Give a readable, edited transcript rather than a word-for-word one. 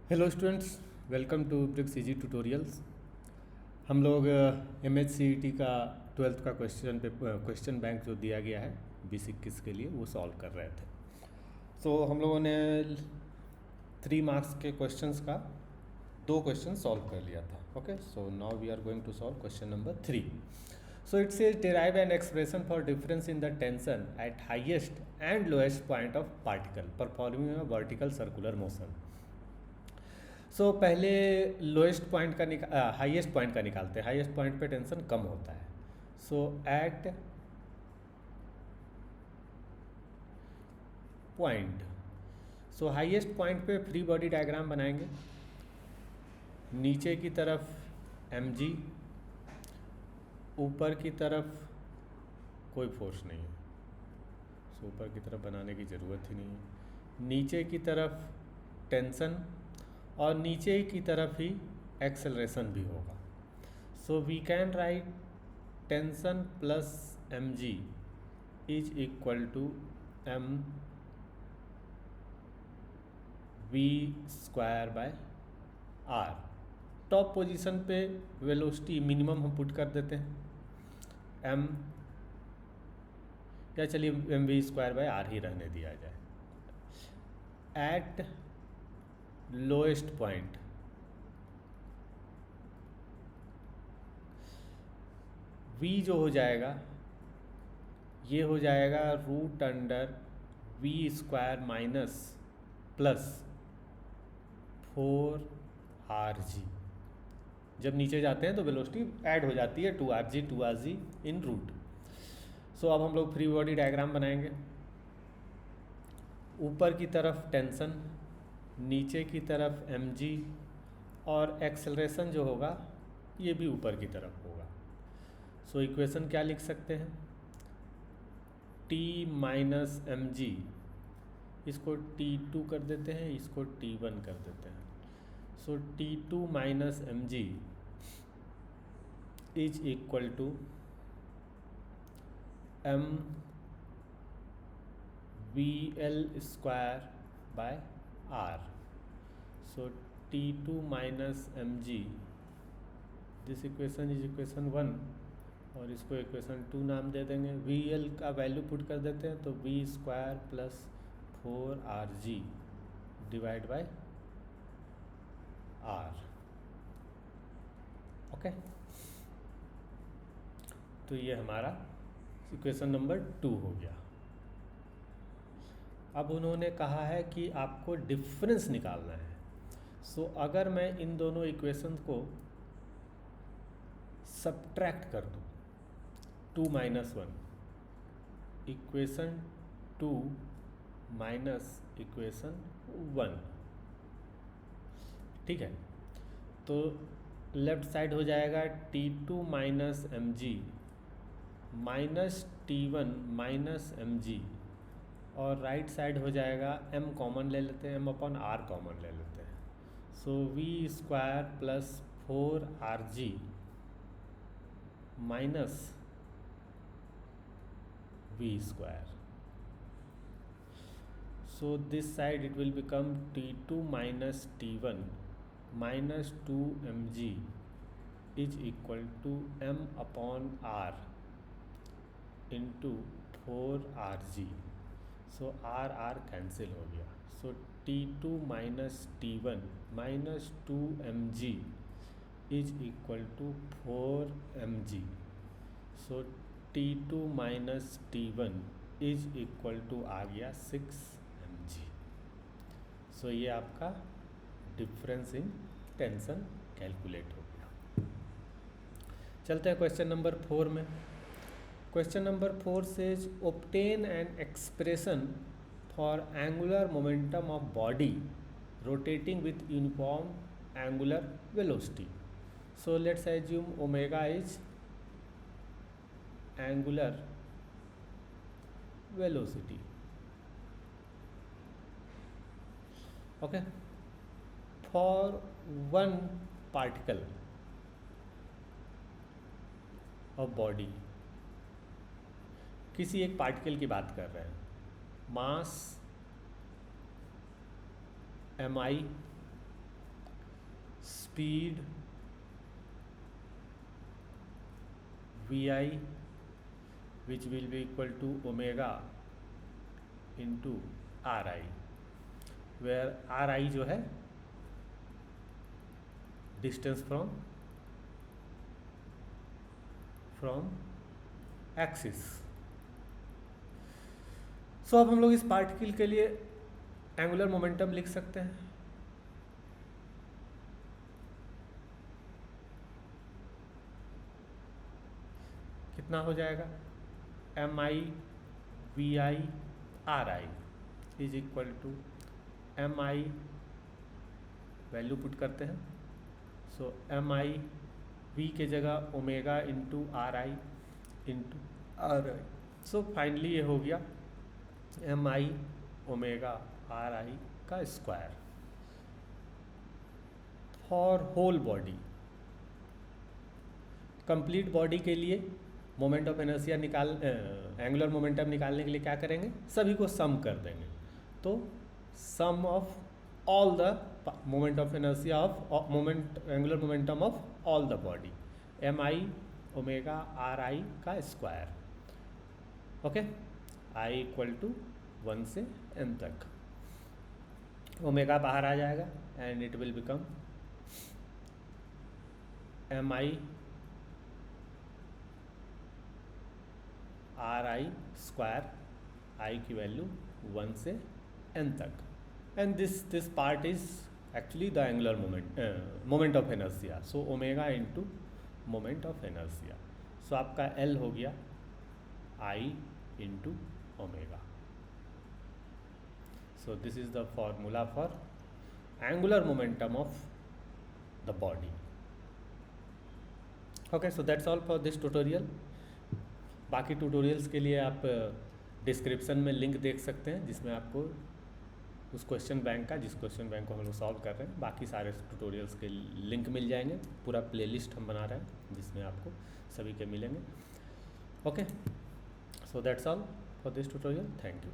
Hello students, welcome to Brics Easy Tutorials. हम लोग MHCET का 12th का क्वेश्चन बैंक जो दिया गया है 2021 के लिए वो सॉल्व कर रहे थे। सो हम लोगों ने 3 मार्क्स के क्वेश्चंस का 2 क्वेश्चन सॉल्व कर लिया था। Okay, so now we are going to solve question number 3। So it says derive an expression for difference in the tension at highest and lowest point of particle performing a vertical circular motion. पहले lowest point का highest point का निकालते हैं। Highest point पे tension कम होता है। Eight point, highest point पे free body diagram बनाएंगे। नीचे की तरफ mg, ऊपर की तरफ कोई फोर्स नहीं है, ऊपर की तरफ बनाने की ज़रूरत ही नहीं है। नीचे की तरफ टेंशन और नीचे की तरफ ही एक्सेलरेशन भी होगा। We can write tension plus mg is equal to m v square by r। Top position पे वेलोसिटी मिनिमम हम पुट कर देते हैं m, या चलिए mv स्क्वायर बाय r ही रहने दिया जाए। एट लोएस्ट पॉइंट v जो हो जाएगा ये हो जाएगा root under v square minus plus 4rg। जब नीचे जाते हैं तो वेलोसिटी ऐड हो जाती है 2rg इन रूट। अब हम लोग फ्री बॉडी डायग्राम बनाएंगे। ऊपर की तरफ टेंशन, नीचे की तरफ mg और एक्सेलरेशन जो होगा ये भी ऊपर की तरफ होगा। इक्वेशन क्या लिख सकते हैं? t माइनस mg, इसको t2 कर देते हैं, इसको t1 कर देते हैं। t2 minus mg is equal to m vl square by r। t2 minus mg, this equation is equation 1 और इसको इक्वेशन 2 नाम दे देंगे। vl का वैल्यू पुट कर देते हैं तो v square plus 4rg divide by r। Okay, तो ये हमारा इक्वेशन नंबर 2 हो गया। अब उन्होंने कहा है कि आपको डिफरेंस निकालना है। अगर मैं इन दोनों इक्वेशन को सब्ट्रैक्ट कर दूँ 2 माइनस 1, इक्वेशन 2 माइनस इक्वेशन 1, ठीक है, तो लेफ्ट साइड हो जाएगा t2 minus mg minus t1 minus mg और राइट साइड हो जाएगा m कॉमन ले लेते हैं, m अपॉन r कॉमन ले लेते हैं। v square plus 4rg minus v square. This side it will become t2 minus t1 minus 2mg is equal to m upon r into 4rg। r cancel हो गया। t2 minus t1 minus 2mg is equal to 4mg। t2 minus t1 is equal to आ गया 6mg। ये आपका difference in tension calculate हो गया। चलते हैं क्वेश्चन नंबर 4 में। Question number 4 says obtain an expression for angular momentum of body rotating with uniform angular velocity. Let's assume omega is angular velocity. Okay, for one particle of body, किसी एक particle की बात कर रहे हैं, मास mi speed vi which will be equal to omega into ri, where ri जो है distance from axis. सो अब हम लोग इस पार्टिकल के लिए एंगुलर मोमेंटम लिख सकते हैं। कितना हो जाएगा, M I V I R I is equal to M I, value put करते हैं, सो एम आई वी के जगह omega into R I into R I. So finally ये हो गया M I omega R I का square for whole body. Complete body के लिए moment of inertia angular momentum निकालने के लिए क्या करेंगे, सभी को सम कर देंगे। तो sum of all the moment of inertia of angular momentum of all the body, M I omega R I का square. Okay, I equal to 1 से n तक, ओमेगा बाहर आ जाएगा and it will become M I R I square, I की value 1 से n तक, and this part is actually the angular moment of inertia. So omega into moment of inertia, सो आपका L हो गया I into omega. So this is the formula for angular momentum of the body. Okay, so that's all for this tutorial. बाकी tutorials के लिए आप description में link देख सकते हैं, जिसमें आपको उस क्वेश्चन बैंक का, जिस क्वेश्चन बैंक को हम लोग सॉल्व कर रहे हैं, बाकी सारे ट्यूटोरियल्स के लिंक मिल जाएंगे। पूरा प्लेलिस्ट हम बना रहे हैं जिसमें आपको सभी के मिलेंगे। Okay, so that's all for this tutorial, thank you.